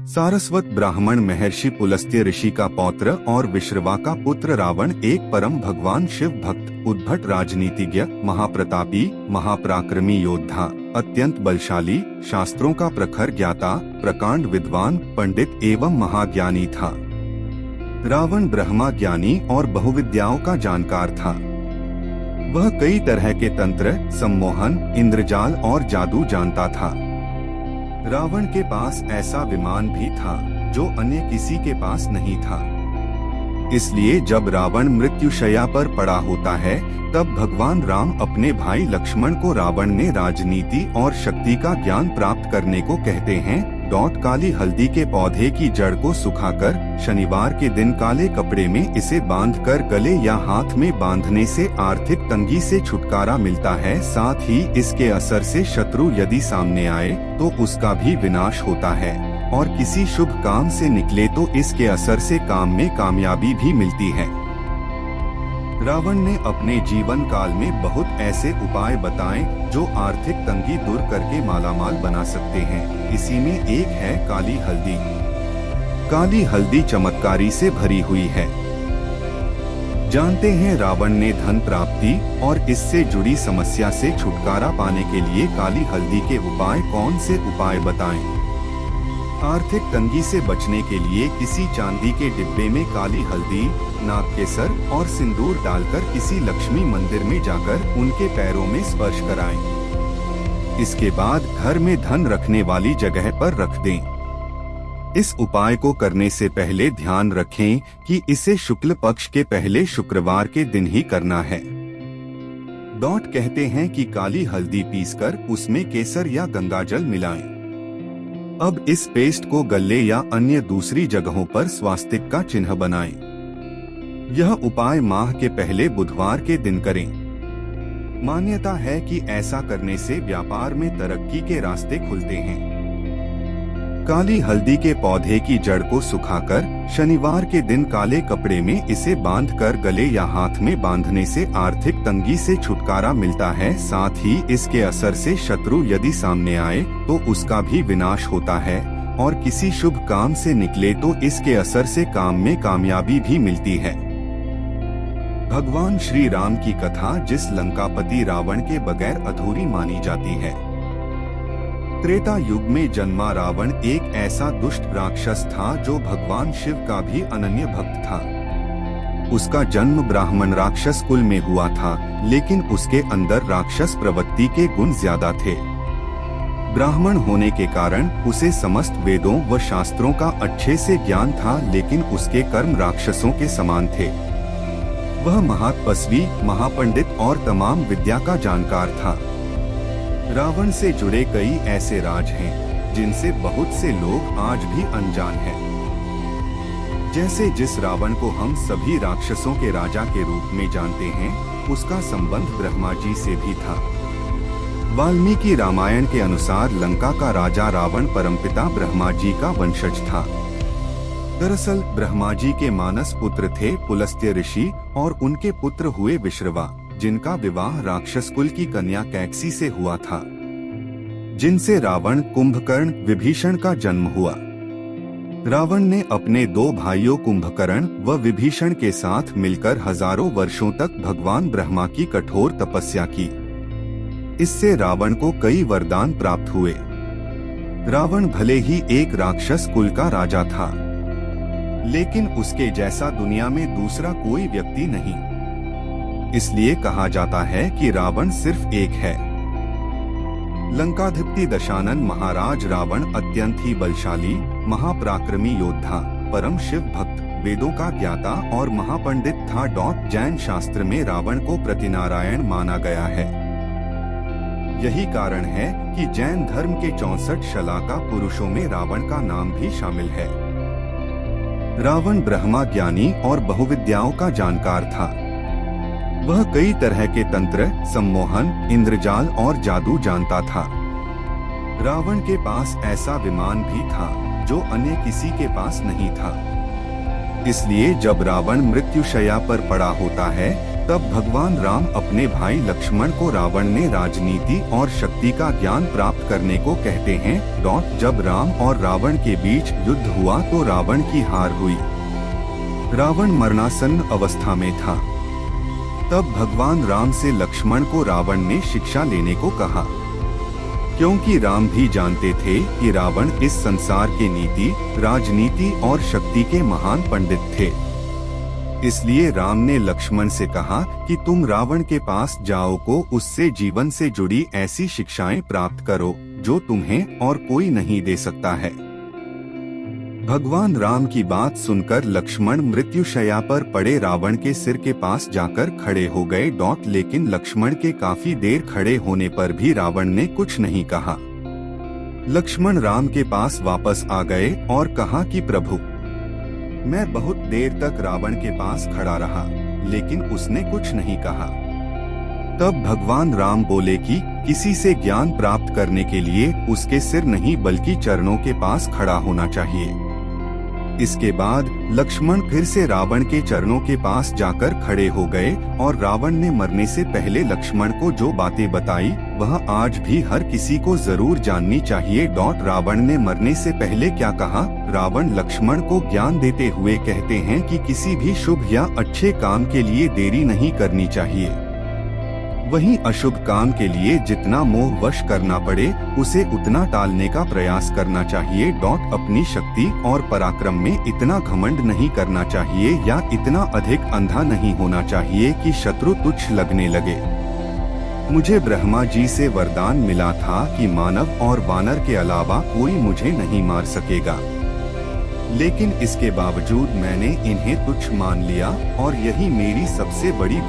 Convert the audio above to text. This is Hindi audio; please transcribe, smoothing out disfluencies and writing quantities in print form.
सारस्वत ब्राह्मण महर्षि पुलस्त्य ऋषि का पौत्र और विश्रवा का पुत्र रावण एक परम भगवान शिव भक्त, उद्भट राजनीतिज्ञ, महाप्रतापी, महापराक्रमी योद्धा, अत्यंत बलशाली, शास्त्रों का प्रखर ज्ञाता, प्रकांड विद्वान, पंडित एवं महाज्ञानी था। रावण ब्रह्मा ज्ञानी और बहुविद्याओं का जानकार था। वह कई तरह के तंत्र, सम्मोहन, इंद्रजाल और जादू जानता था। रावण के पास ऐसा विमान भी था जो अन्य किसी के पास नहीं था। इसलिए जब रावण मृत्युशैया पर पड़ा होता है, तब भगवान राम अपने भाई लक्ष्मण को रावण ने राजनीति और शक्ति का ज्ञान प्राप्त करने को कहते हैं। काली हल्दी के पौधे की जड़ को सुखाकर शनिवार के दिन काले कपड़े में इसे बांधकर गले या हाथ में बांधने से आर्थिक तंगी से छुटकारा मिलता है। साथ ही इसके असर से शत्रु यदि सामने आए तो उसका भी विनाश होता है, और किसी शुभ काम से निकले तो इसके असर से काम में कामयाबी भी मिलती है। रावण ने अपने जीवन काल में बहुत ऐसे उपाय बताए जो आर्थिक तंगी दूर करके मालामाल बना सकते हैं। इसी में एक है काली हल्दी। काली हल्दी चमत्कारी से भरी हुई है। जानते हैं रावण ने धन प्राप्ति और इससे जुड़ी समस्या से छुटकारा पाने के लिए काली हल्दी के उपाय कौन से उपाय बताएं? आर्थिक तंगी से बचने के लिए किसी चांदी के डिब्बे में काली हल्दी, नागकेसर और सिंदूर डालकर किसी लक्ष्मी मंदिर में जाकर उनके पैरों में स्पर्श कराएं। इसके बाद घर में धन रखने वाली जगह पर रख दें। इस उपाय को करने से पहले ध्यान रखें कि इसे शुक्ल पक्ष के पहले शुक्रवार के दिन ही करना है। कहते हैं कि काली हल्दी पीसकर उसमें केसर या गंगाजल मिलाएं। अब इस पेस्ट को गले या अन्य दूसरी जगहों पर स्वास्तिक का चिन्ह बनाएं। यह उपाय माह के पहले बुधवार के दिन करें। मान्यता है कि ऐसा करने से व्यापार में तरक्की के रास्ते खुलते हैं। काली हल्दी के पौधे की जड़ को सुखाकर शनिवार के दिन काले कपड़े में इसे बांधकर गले या हाथ में बांधने से आर्थिक तंगी से छुटकारा मिलता है। साथ ही इसके असर से शत्रु यदि सामने आए तो उसका भी विनाश होता है, और किसी शुभ काम से निकले तो इसके असर से काम में कामयाबी भी मिलती है। भगवान श्री राम की कथा जिस लंकापति रावण के बगैर अधूरी मानी जाती है। त्रेता युग में जन्मा रावण एक ऐसा दुष्ट राक्षस था जो भगवान शिव का भी अनन्य भक्त था। उसका जन्म ब्राह्मण राक्षस कुल में हुआ था, लेकिन उसके अंदर राक्षस प्रवृत्ति के गुण ज्यादा थे। ब्राह्मण होने के कारण उसे समस्त वेदों व शास्त्रों का अच्छे से ज्ञान था, लेकिन उसके कर्म राक्षसों के समान थे। वह महातपस्वी, महापंडित और तमाम विद्या का जानकार था। रावण से जुड़े कई ऐसे राज हैं जिनसे बहुत से लोग आज भी अनजान हैं। जैसे जिस रावण को हम सभी राक्षसों के राजा के रूप में जानते हैं, उसका संबंध ब्रह्मा जी से भी था। वाल्मीकि रामायण के अनुसार लंका का राजा रावण परमपिता ब्रह्मा जी का वंशज था। दरअसल ब्रह्मा जी के मानस पुत्र थे पुलस्त्य ऋषि और उनके पुत्र हुए विश्रवा, जिनका विवाह राक्षस कुल की कन्या कैकसी से हुआ था, जिनसे रावण, कुंभकर्ण, विभीषण का जन्म हुआ। रावण ने अपने दो भाइयों कुंभकर्ण व विभीषण के साथ मिलकर हजारों वर्षों तक भगवान ब्रह्मा की कठोर तपस्या की। इससे रावण को कई वरदान प्राप्त हुए। रावण भले ही एक राक्षस कुल का राजा था, लेकिन उसके जैसा दुनिया में दूसरा कोई व्यक्ति नहीं। इसलिए कहा जाता है कि रावण सिर्फ एक है। लंकाधिपति दशानन महाराज रावण अत्यंत ही बलशाली, महापराक्रमी योद्धा, परम शिव भक्त, वेदों का ज्ञाता और महापंडित था। जैन शास्त्र में रावण को प्रतिनारायण माना गया है। यही कारण है कि जैन धर्म के 64 शलाका पुरुषों में रावण का नाम भी शामिल है। रावण ब्रह्मा ज्ञानी और बहुविद्याओं का जानकार था। वह कई तरह के तंत्र, सम्मोहन, इंद्रजाल और जादू जानता था। रावण के पास ऐसा विमान भी था जो अन्य किसी के पास नहीं था। इसलिए जब रावण मृत्युशैया पर पड़ा होता है, तब भगवान राम अपने भाई लक्ष्मण को रावण ने राजनीति और शक्ति का ज्ञान प्राप्त करने को कहते हैं। जब राम और रावण के बीच युद्ध हुआ तो रावण की हार हुई। रावण मरणासन्न अवस्था में था। तब भगवान राम से लक्ष्मण को रावण ने शिक्षा लेने को कहा, क्योंकि राम भी जानते थे कि रावण इस संसार के नीति, राजनीति और शक्ति के महान पंडित थे। इसलिए राम ने लक्ष्मण से कहा कि तुम रावण के पास जाओ को उससे जीवन से जुड़ी ऐसी शिक्षाएं प्राप्त करो जो तुम्हें और कोई नहीं दे सकता है। भगवान राम की बात सुनकर लक्ष्मण मृत्युशैया पर पड़े रावण के सिर के पास जाकर खड़े हो गए। लेकिन लक्ष्मण के काफी देर खड़े होने पर भी रावण ने कुछ नहीं कहा। लक्ष्मण राम के पास वापस आ गए और कहा कि प्रभु, मैं बहुत देर तक रावण के पास खड़ा रहा, लेकिन उसने कुछ नहीं कहा। तब भगवान राम बोले कि किसी से ज्ञान प्राप्त करने के लिए उसके सिर नहीं बल्कि चरणों के पास खड़ा होना चाहिए। इसके बाद लक्ष्मण फिर से रावण के चरणों के पास जाकर खड़े हो गए और रावण ने मरने से पहले लक्ष्मण को जो बातें बताई वह आज भी हर किसी को जरूर जाननी चाहिए। रावण ने मरने से पहले क्या कहा? रावण लक्ष्मण को ज्ञान देते हुए कहते हैं कि किसी भी शुभ या अच्छे काम के लिए देरी नहीं करनी चाहिए। वहीं अशुभ काम के लिए जितना मोह वश करना पड़े उसे उतना टालने का प्रयास करना चाहिए। अपनी शक्ति और पराक्रम में इतना घमंड नहीं करना चाहिए या इतना अधिक अंधा नहीं होना चाहिए कि शत्रु तुच्छ लगने लगे। मुझे ब्रह्मा जी से वरदान मिला था कि मानव और वानर के अलावा कोई मुझे नहीं मार सकेगा, लेकिन इसके बावजूद मैंने इन्हें तुच्छ मान लिया और यही मेरी सबसे बड़ी